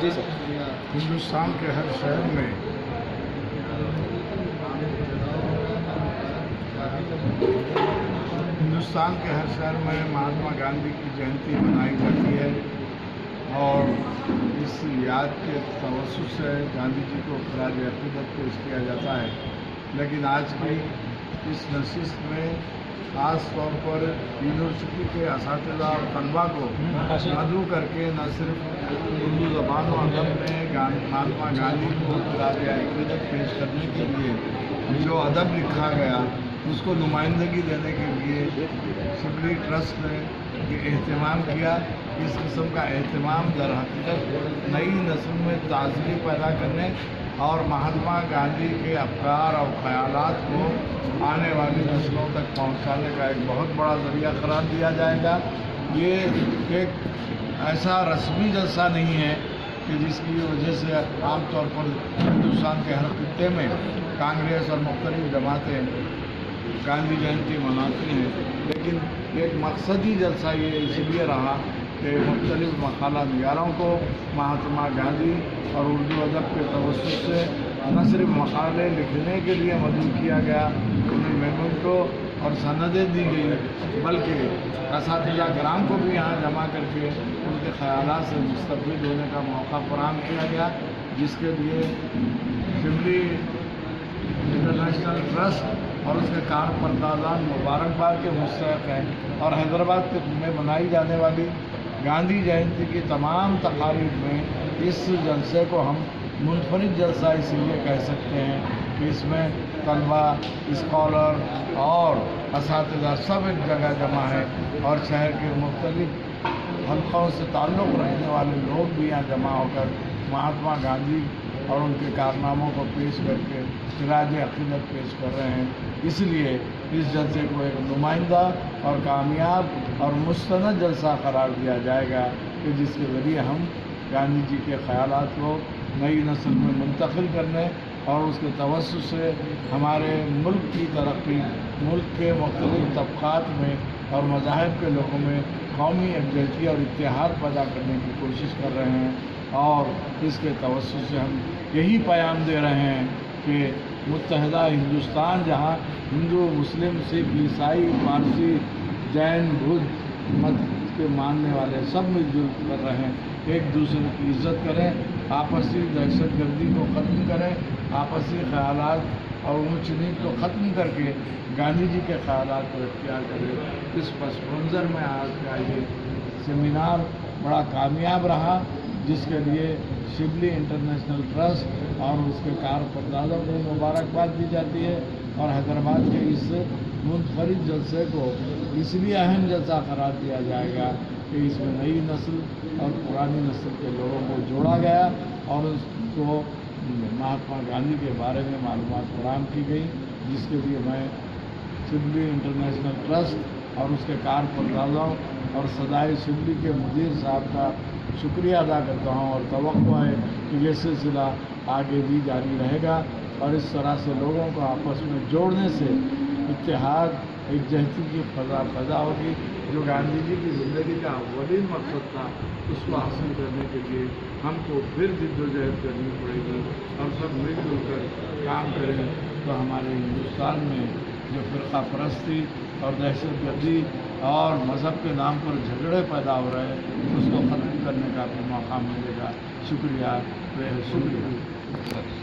جی سر. ہندوستان کے ہر شہر میں مہاتما گاندھی کی جینتی منائی جاتی ہے اور اس یاد کے توسط سے گاندھی جی کو خراج عقیدت پیش کیا جاتا ہے. لیکن آج کی اس نشست میں خاص طور پر یونیورسٹی کے اساتذہ اور طلباء کو مدعو کر کے نہ صرف اردو زبان و ادب میں مہاتما گاندھی کو خراج عقیدت پیش کرنے کے لیے جو ادب لکھا گیا اس کو نمائندگی دینے کے لیے شبلی ٹرسٹ نے یہ اہتمام کیا. اس قسم کا اہتمام در حقیقت نئی نسل میں تازگی پیدا کرنے اور مہاتما گاندھی کے افکار اور خیالات کو آنے والی نسلوں تک پہنچانے کا ایک بہت بڑا ذریعہ قرار دیا جائے گا. یہ ایک ایسا رسمی جلسہ نہیں ہے کہ جس کی وجہ سے عام طور پر ہندوستان کے ہر خطے میں کانگریس اور مختلف جماعتیں گاندھی جینتی مناتی ہیں، لیکن ایک مقصدی جلسہ یہ اس لیے رہا کہ مختلف مقالہ نگاروں کو مہاتما گاندھی اور اردو ادب کے توسط سے نہ صرف مقالے لکھنے کے لیے مدعو کیا گیا، انہیں میمنٹو اور سندیں دی گئی، بلکہ اساتذہ کرام کو بھی یہاں جمع کر کے ان کے خیالات سے مستفید ہونے کا موقع فراہم کیا گیا، جس کے لیے شبلی انٹرنیشنل ٹرسٹ اور اس کے کارپردازان مبارکباد کے مستحق ہیں. اور حیدرآباد میں منائی جانے والی گاندھی جینتی کی تمام تقاریب میں اس جلسے کو ہم منفرد جلسہ اس لیے کہہ سکتے ہیں کہ اس میں طلباء، اسکالر اور اساتذہ سب ایک جگہ جمع ہیں اور شہر کے مختلف حلقوں سے تعلق رکھنے والے لوگ بھی یہاں جمع ہو کر مہاتما گاندھی اور ان کے کارناموں کو پیش کر کے خراج عقیدت پیش کر رہے ہیں. اس لیے اس جلسے کو ایک نمائندہ اور کامیاب اور مستند جلسہ قرار دیا جائے گا کہ جس کے ذریعے ہم گاندھی جی کے خیالات کو نئی نسل میں منتقل کرنے اور اس کے توسط سے ہمارے ملک کی ترقی، ملک کے مختلف طبقات میں اور مذاہب کے لوگوں میں قومی یکجہتی اور اتحاد پیدا کرنے کی کوشش کر رہے ہیں. اور اس کے توسط سے ہم یہی پیام دے رہے ہیں کہ متحدہ ہندوستان، جہاں ہندو، مسلم، سکھ، عیسائی، پارسی، جین، بدھ مت کے ماننے والے سب مل جل کر رہیں، ایک دوسرے کی عزت کریں، آپسی دہشت گردی کو ختم کریں، آپسی خیالات اور اونچ نیچ کو ختم کر کے گاندھی جی کے خیالات کو اختیار کریں. اس پس منظر میں آج کا یہ سیمینار بڑا کامیاب رہا، جس کے لیے شبلی انٹرنیشنل ٹرسٹ اور اس کے کارپردازوں کو مبارکباد دی جاتی ہے. اور حیدرآباد کے اس منفرد جلسے کو اس لیے اہم جلسہ قرار دیا جائے گا کہ اس میں نئی نسل اور پرانی نسل کے لوگوں کو جوڑا گیا اور اس کو مہاتما گاندھی کے بارے میں معلومات فراہم کی گئی، جس کے لیے میں شبلی انٹرنیشنل ٹرسٹ اور اس کے کارپردازوں اور صدائے شبلی کے مدیر صاحب کا شکریہ ادا کرتا ہوں اور توقع ہے کہ یہ سلسلہ آگے بھی جاری رہے گا اور اس طرح سے لوگوں کو آپس میں جوڑنے سے اتحاد، یکجہتی کی فضا پیدا ہوگی، جو گاندھی جی کی زندگی کا اولین مقصد تھا. اس کو حاصل کرنے کے لیے ہم کو پھر جد و جہد کرنی پڑے گی اور سب مل جل کر کام کریں تو ہمارے ہندوستان میں جو فرقہ پرستی اور دہشت گردی اور مذہب کے نام پر جھگڑے پیدا ہو رہے ہیں اس کو ختم کرنے کا بھی موقع ملے گا. شکریہ، بے حد شکریہ.